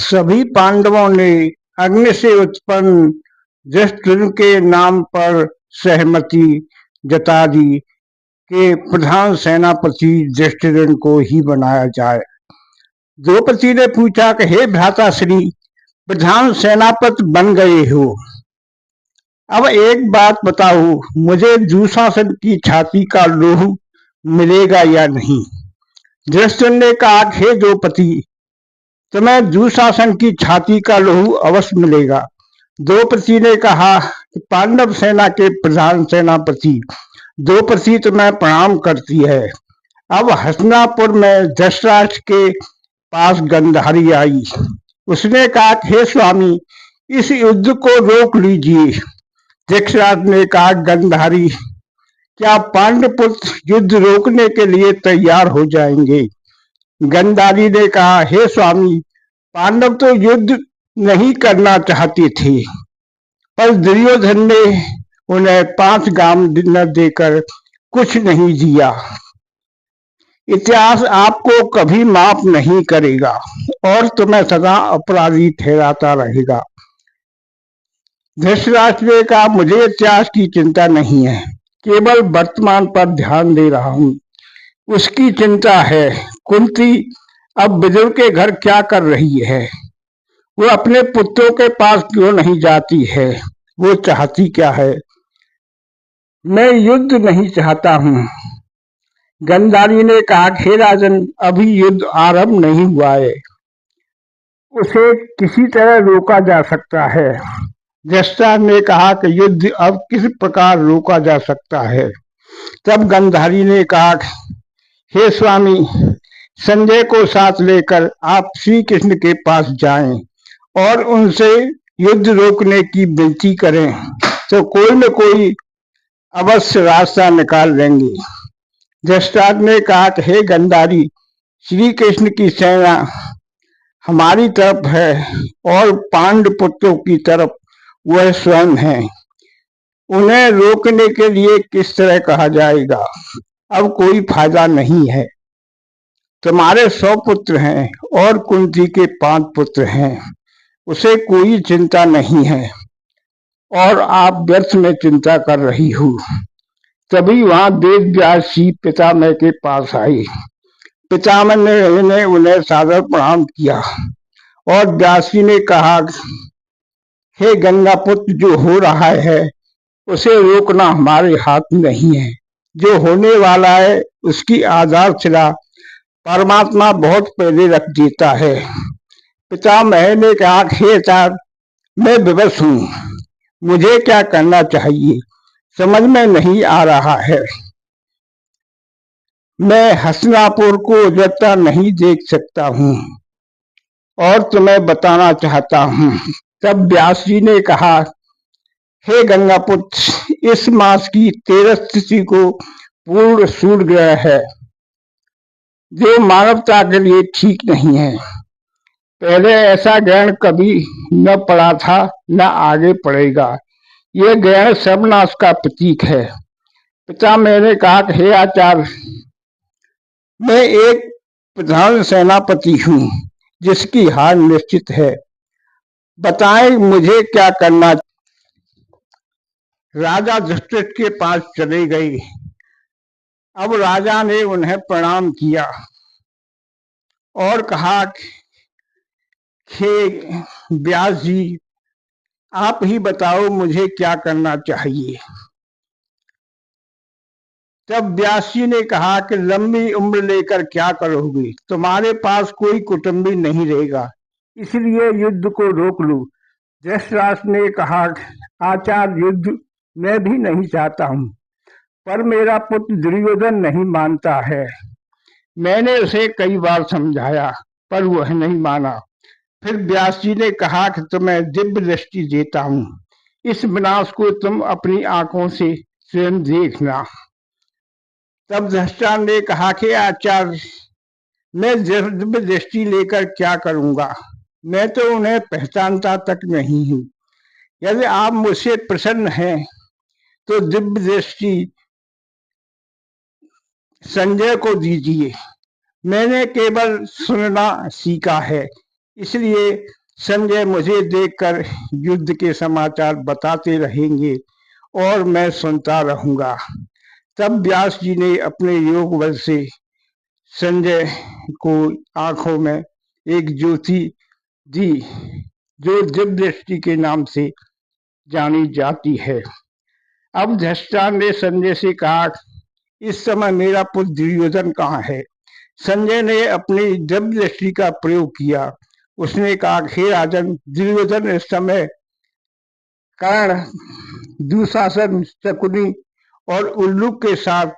सभी पांडवों ने अग्नि से उत्पन्न धृष्टद्युम्न के नाम पर सहमति जता दी कि प्रधान सेनापति धृष्टद्युम्न को ही बनाया जाए। द्रौपदी ने पूछा कि हे भ्राताश्री, प्रधान सेनापति बन गए हो, अब एक बात बताओ, मुझे दुशासन की छाती का लोह मिलेगा या नहीं? धृष्टद्युम्न ने कहा, हे द्रौपदी, तुम्हें दुशासन की छाती का लोहू अवश्य मिलेगा। द्रौपदी ने कहा कि पांडव सेना के प्रधान सेनापति, द्रौपदी तुम्हें प्रणाम करती है। अब हस्तिनापुर में धृतराष्ट्र के पास गंधारी आई। उसने कहा, हे स्वामी, इस युद्ध को रोक लीजिए। धृतराष्ट्र ने कहा, गंधारी, क्या पांडुपुत्र युद्ध रोकने के लिए तैयार हो जाएंगे? गंधारी ने कहा, हे स्वामी, पांडव तो युद्ध नहीं करना चाहते थे, पर दुर्योधन ने उन्हें 5 गाम न देकर कुछ नहीं दिया। इतिहास आपको कभी माफ नहीं करेगा और तुम्हें सदा अपराधी ठहराता रहेगा। धृतराष्ट्र ने कहा, मुझे इतिहास की चिंता नहीं है, केवल वर्तमान पर ध्यान दे रहा हूँ। उसकी चिंता है कुंती अब विदुर के घर क्या कर रही है, वो अपने पुत्रों के पास क्यों नहीं जाती है, वो चाहती क्या है? मैं युद्ध नहीं चाहता हूँ। गंधारी ने कहा, हे राजन, अभी युद्ध आरंभ नहीं हुआ है, उसे किसी तरह रोका जा सकता है। धृतराष्ट्र ने कहा कि युद्ध अब किस प्रकार रोका जा सकता है? तब गंधारी ने कहा, हे स्वामी, संजय को साथ लेकर आप श्री कृष्ण के पास जाएं और उनसे युद्ध रोकने की विनती करें, तो कोई न कोई अवश्य रास्ता निकाल लेंगे। धृतराष्ट्र ने कहा कि हे गंधारी, श्री कृष्ण की सेना हमारी तरफ है और पांडुपुत्रों की तरफ वह स्वयं है, उन्हें रोकने के लिए किस तरह कहा जाएगा? अब कोई फायदा नहीं है। तुम्हारे 100 पुत्र हैं और कुंती के 5 पुत्र हैं, उसे कोई चिंता नहीं है और आप व्यर्थ में चिंता कर रही हो। तभी वहां वेद व्यास जी पितामह के पास आई। पितामह ने उन्हें सादर प्रणाम किया और व्यास जी ने कहा, हे गंगा पुत्र, जो हो रहा है उसे रोकना हमारे हाथ में नहीं है। जो होने वाला है उसकी आधारशिला परमात्मा बहुत पहले रख देता है। पितामह ने कहा, हे साहब, मैं विवश हूँ, मुझे क्या करना चाहिए समझ में नहीं आ रहा है। मैं हस्तिनापुर को उजड़ता नहीं देख सकता हूँ और तुम्हें बताना चाहता हूँ। तब व्यास जी ने कहा, हे गंगापुत्र, इस मास की 13 तिथि को पूर्ण सूर्य ग्रह है, जो मानवता के लिए ठीक नहीं है। पहले ऐसा ग्रहण कभी न पड़ा था, न आगे पड़ेगा। यह ग्रहण सर्वनाश का प्रतीक है। पिता मैंने कहा, हे आचार्य, मैं एक प्रधान सेनापति हूँ जिसकी हार निश्चित है, बताएं मुझे क्या करना। राजा धृतराष्ट्र के पास चले गए। अब राजा ने उन्हें प्रणाम किया और कहा, हे व्यास जी, आप ही बताओ मुझे क्या करना चाहिए। तब व्यास जी ने कहा कि लंबी उम्र लेकर क्या करोगे, तुम्हारे पास कोई कुटुंबी नहीं रहेगा, इसलिए युद्ध को रोक लो। धृतराष्ट्र ने कहा, आचार्य, युद्ध मैं भी नहीं चाहता हूँ, पर मेरा पुत्र दुर्योधन नहीं मानता है। मैंने उसे कई बार समझाया पर वह नहीं माना। फिर व्यास जी ने कहा कि तुम्हें दिव्य दृष्टि देता हूँ, इस विनाश को तुम अपनी आंखों से स्वयं देखना। तब धृतराष्ट्र ने कहा कि आचार्य, मैं दिव्य दृष्टि लेकर क्या करूंगा, मैं तो उन्हें पहचानता तक नहीं हूँ। यदि आप मुझसे प्रसन्न हैं तो दिव्य दृष्टि संजय को दीजिए, मैंने केवल सुनना सीखा है, इसलिए संजय मुझे देखकर युद्ध के समाचार बताते रहेंगे और मैं सुनता रहूंगा। तब व्यास जी ने अपने योग बल से संजय को आंखों में एक ज्योति दी, जो दिव्य दृष्टि के नाम से जानी जाती है। अब धृतराष्ट्र ने संजय से कहा, इस समय मेरा पुत्र दुर्योधन कहाँ है? संजय ने अपनी दिव्य दृष्टि का प्रयोग किया। उसने कहा, हे राजन, दुर्योधन इस समय कर्ण, दुशासन, शकुनी और उल्लूक के साथ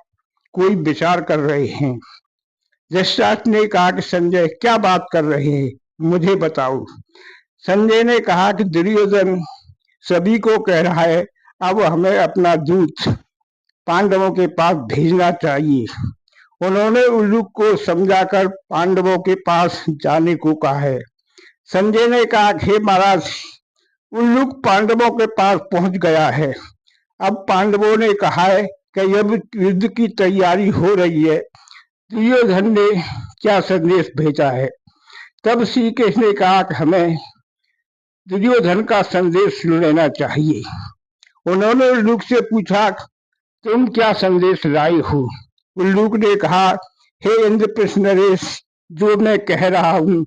कोई विचार कर रहे हैं। धृतराष्ट्र ने कहा कि संजय क्या बात कर रहे हैं, मुझे बताओ। संजय ने कहा कि दुर्योधन सभी को कह रहा है, अब हमें अपना दूत पांडवों के पास भेजना चाहिए। उन्होंने उल्लूक को समझाकर पांडवों के पास जाने को कहा है। संजय ने कहा, हे महाराज, उल्लूक पांडवों के पास पहुंच गया है। अब पांडवों ने कहा है कि जब युद्ध की तैयारी हो रही है, दुर्योधन ने क्या संदेश भेजा है। तब श्री कृष्ण ने कहा कि हमें दुर्योधन का संदेश सुन लेना चाहिए। उन्होंने उल्लूक से पूछा, तुम क्या संदेश लाए हो? उल्लूक ने कहा, हे इंद्रप्रस्थ नरेश, जो मैं कह रहा हूँ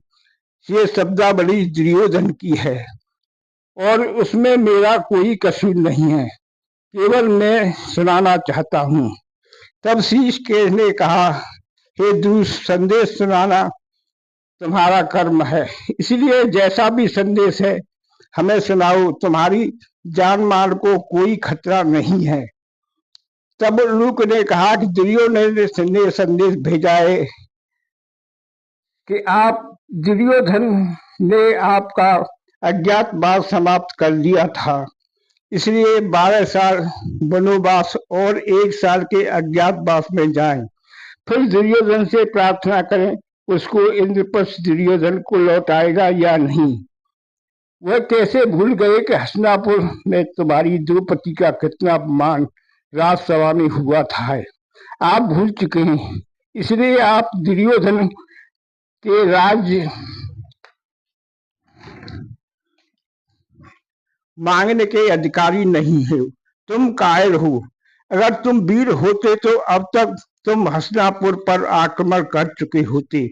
ये शब्दावली दुर्योधन की है और उसमें मेरा कोई कसूर नहीं है, केवल मैं सुनाना चाहता हूँ। तब श्री कृष्ण ने कहा, हे दूत, संदेश सुनाना तुम्हारा कर्म है, इसलिए जैसा भी संदेश है हमें सुनाओ, तुम्हारी जान माल को कोई खतरा नहीं है। तब उल्लूक ने कहा कि दुर्योधन ने संदेश भेजा है कि आप दुर्योधन ने आपका अज्ञातवास समाप्त कर दिया था, इसलिए 12 साल वनवास और 1 साल के अज्ञातवास में जाएं। फिर दुर्योधन से प्रार्थना करें, उसको इंद्रप्रस्थ दुर्योधन को लौटाएगा या नहीं। वह कैसे भूल गए कि हस्तिनापुर में तुम्हारी द्रौपदी का कितना अपमान राजसभा में हुआ था। आप भूल चुके हैं, इसलिए आप दुर्योधन के राज्य मांगने के अधिकारी नहीं हो। तुम कायर हो। अगर तुम वीर होते तो अब तक तुम हस्तिनापुर पर आक्रमण कर चुके होते,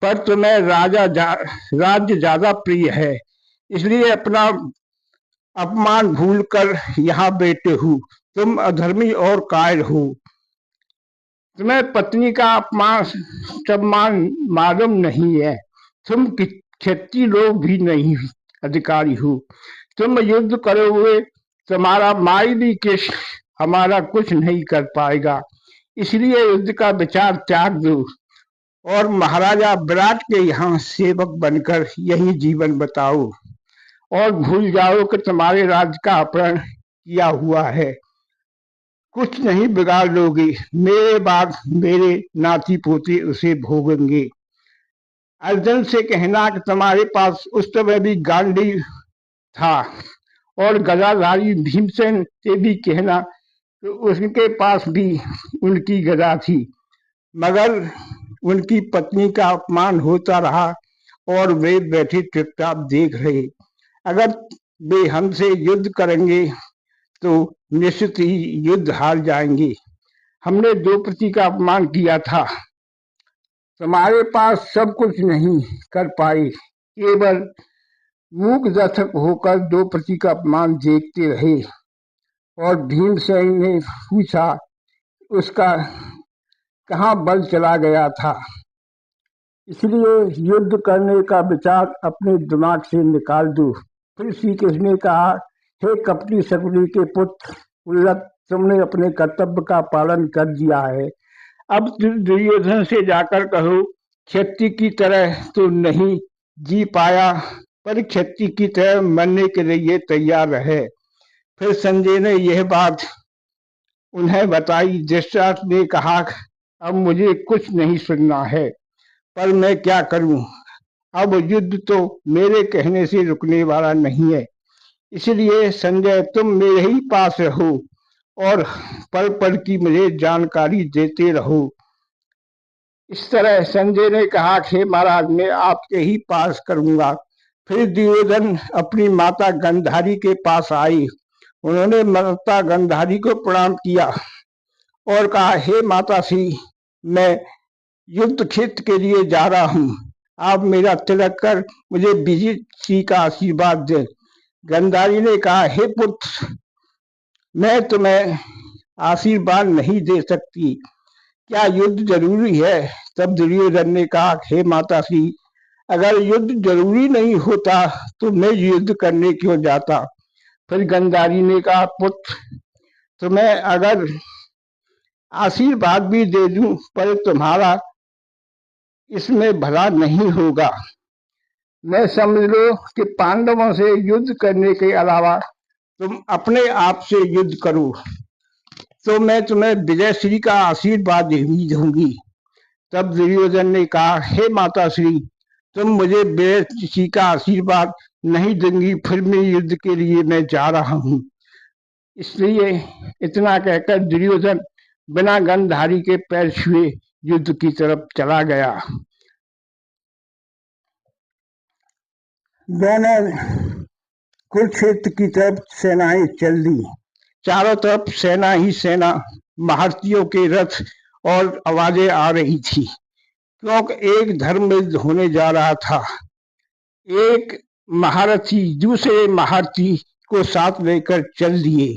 पर तुम्हें राज्य ज्यादा प्रिय है, इसलिए अपना अपमान भूलकर यहाँ बैठे हो। तुम अधर्मी और कायर हो। तुम्हें पत्नी का अपमान सम्मान मालूम नहीं है। तुम क्षत्रिय लोग भी नहीं अधिकारी हो। तुम युद्ध करोगे, तुम्हारा माई भी किस हमारा कुछ नहीं कर पाएगा, इसलिए युद्ध का विचार त्याग दो और महाराजा विराट के यहाँ सेवक बनकर यही जीवन बताओ और भूल जाओ कि तुम्हारे राज्य का अपहरण किया हुआ है। कुछ नहीं बिगाड़ लोगे, मेरे बाद मेरे नाती पोते उसे भोगेंगे। अर्जुन से कहना कि तुम्हारे पास उस समय भी गांडीव था, और गदाधारी भीमसेन से भी कहना कि उसके पास भी उनकी गदा थी, मगर उनकी पत्नी का अपमान होता रहा और वे बैठे चुपचाप देख रहे। अगर वे हमसे युद्ध करेंगे तो निश्चित ही युद्ध हार जाएंगे। हमने द्रौपदी का अपमान किया था, तुम्हारे पास सब कुछ नहीं कर पाए, केवल मूक दर्शक होकर द्रौपदी का अपमान देखते रहे। और भीमसेन ने पूछा, उसका कहाँ बल चला गया था, इसलिए युद्ध करने का विचार अपने दिमाग से निकाल दो। फिर श्री कृष्ण ने कहा, हे कपटी शकुनी के पुत्र उल्लक, तुमने अपने कर्तव्य का पालन कर दिया है। अब दुर्योधन से जाकर कहो, क्षत्रिय की तरह तो नहीं जी पाया, पर क्षत्रिय की तरह मरने के लिए तैयार रहे। फिर संजय ने यह बात उन्हें बताई। धृतराष्ट्र ने कहा, अब मुझे कुछ नहीं सुनना है, पर मैं क्या करूं? अब युद्ध तो मेरे कहने से रुकने वाला नहीं है, इसलिए संजय तुम मेरे ही पास रहो और पल पल की मुझे जानकारी देते रहो। इस तरह संजय ने कहा कि महाराज मैं आपके ही पास करूंगा। फिर दुर्योधन अपनी माता गंधारी के पास आई। उन्होंने माता गंधारी को प्रणाम किया और कहा, हे माता श्री, मैं युद्ध क्षेत्र के लिए जा रहा हूँ। आप मेरा तिलक कर मुझे विजय श्री का आशीर्वाद दें। गंधारी ने कहा, हे पुत्र, मैं तुम्हें आशीर्वाद नहीं दे सकती। क्या युद्ध जरूरी है? तब दुर्योधन ने कहा, हे माता श्री, अगर युद्ध जरूरी नहीं होता तो मैं युद्ध करने क्यों जाता? फिर गंधारी ने कहा, पुत्र, तुम्हें अगर आशीर्वाद भी दे दूं पर तुम्हारा इसमें भला नहीं होगा। मैं समझ लो कि पांडवों से युद्ध करने के अलावा तुम अपने आप से युद्ध करो तो मैं तुम्हें विजयश्री का आशीर्वाद भी दूंगी। तब दुर्योधन ने कहा, हे माता श्री, तुम मुझे विजयश्री का आशीर्वाद नहीं देंगी, फिर मैं युद्ध के लिए मैं जा रहा हूँ। इसलिए इतना कहकर दुर्योधन बिना गंधारी के पैर छुए युद्ध की तरफ चला गया। दोनों कुरुक्षेत्र की तरफ सेनाएं चल दी। चारों तरफ सेना ही सेना, महारथियों के रथ और आवाजें आ रही थी, क्योंकि एक धर्म युद्ध होने जा रहा था। एक महारथी दूसरे महारथी को साथ लेकर चल दिए।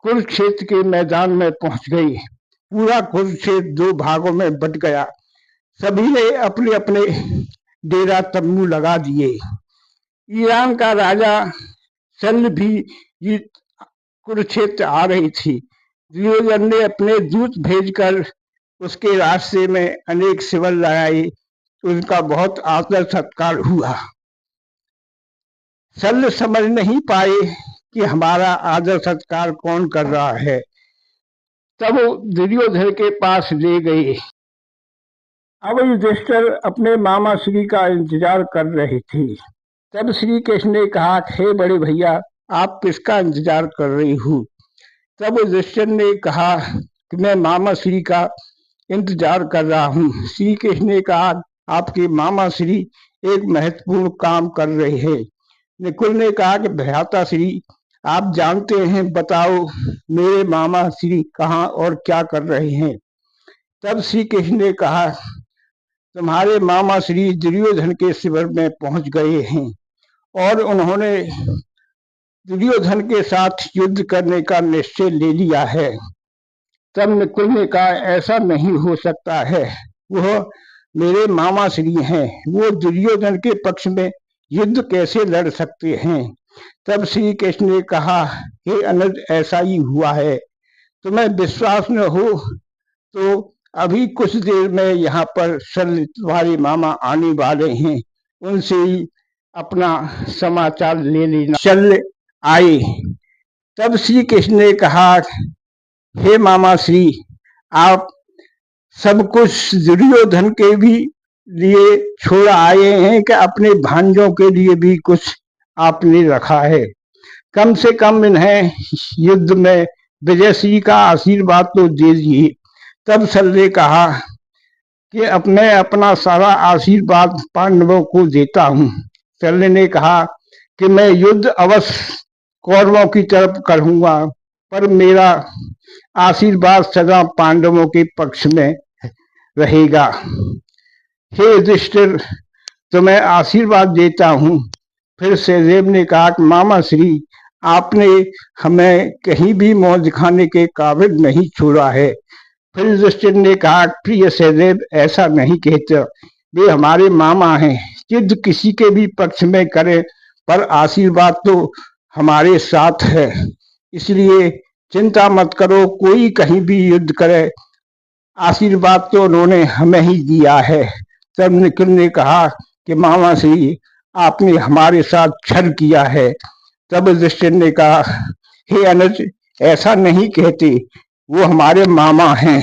कुरुक्षेत्र के मैदान में पहुंच गए। पूरा कुरुक्षेत्र दो भागों में बट गया। सभी ने अपने अपने डेरा तम्बू लगा दिए। ईरान का राजा शल्य भी कुरुक्षेत्र आ रही थी। दुर्योधन ने अपने दूत भेजकर उसके रास्ते में अनेक शिविर लगाए। उनका बहुत आदर सत्कार हुआ। शल्य समझ नहीं पाए कि हमारा आदर सत्कार कौन कर रहा है। तब दुर्योधन के पास ले गए। अब युधिष्ठिर अपने मामा श्री का इंतजार कर रहे थे। तब श्री कृष्ण ने कहा, हे बड़े भैया, आप किसका इंतजार कर रही हो? तब युधिष्ठिर ने कहा कि मैं मामा श्री का इंतजार कर रहा हूँ। श्री कृष्ण ने कहा, आपके मामा श्री एक महत्वपूर्ण काम कर रहे हैं। नकुल ने कहा कि भ्राता श्री, आप जानते हैं, बताओ मेरे मामा श्री कहाँ और क्या कर रहे हैं? तब श्री कृष्ण ने कहा, तुम्हारे मामा श्री दुर्योधन के शिविर में पहुंच गए हैं और उन्होंने दुर्योधन के साथ युद्ध करने का निश्चय ले लिया है। तब नकुल ने कहा, ऐसा नहीं हो सकता है, वह मेरे मामा श्री हैं, वो दुर्योधन के पक्ष में युद्ध कैसे लड़ सकते हैं? तब श्री कृष्ण ने कहा, हे अनुज, ऐसा ही हुआ है। तुम्हें विश्वास न हो तो अभी कुछ देर में यहाँ पर शल्य तुम्हारे मामा आने वाले हैं, उनसे ही अपना समाचार ले लेना। शल्य आए। तब श्री कृष्ण ने कहा, हे मामा श्री, आप सब कुछ दुर्योधन के भी लिए छोड़ आए हैं कि अपने भांजों के लिए भी कुछ आपने रखा है? कम से कम इन्हें युद्ध में विजयश्री का आशीर्वाद तो दे दीजिए। तब शल्य ने कहा कि अब मैं अपना सारा आशीर्वाद पांडवों को देता हूँ। शल्य ने कहा कि मैं युद्ध अवश्य कौरवों की तरफ करूंगा, पर मेरा आशीर्वाद सदा पांडवों के पक्ष में रहेगा। हे युधिष्ठिर, तुम्हें आशीर्वाद देता हूँ। फिर सहदेव ने कहा कि मामा श्री, आपने हमें कहीं भी मुंह दिखाने के काबिल नहीं छोड़ा है। फिर युधिष्ठिर ने कहा, प्रिय सहदेव, ऐसा नहीं कहते, वे हमारे मामा हैं। युद्ध किसी के भी पक्ष में करें, पर आशीर्वाद तो हमारे साथ है, इसलिए चिंता मत करो, कोई कहीं भी युद्ध करे, आशीर्वाद तो उन्होंने हमें ही दिया है। तब नकुल ने कहा कि मामा श्री, आपने हमारे साथ छल किया है। तब युधिष्ठिर ने कहा, हे अनुज, ऐसा नहीं कहते, वो हमारे मामा हैं।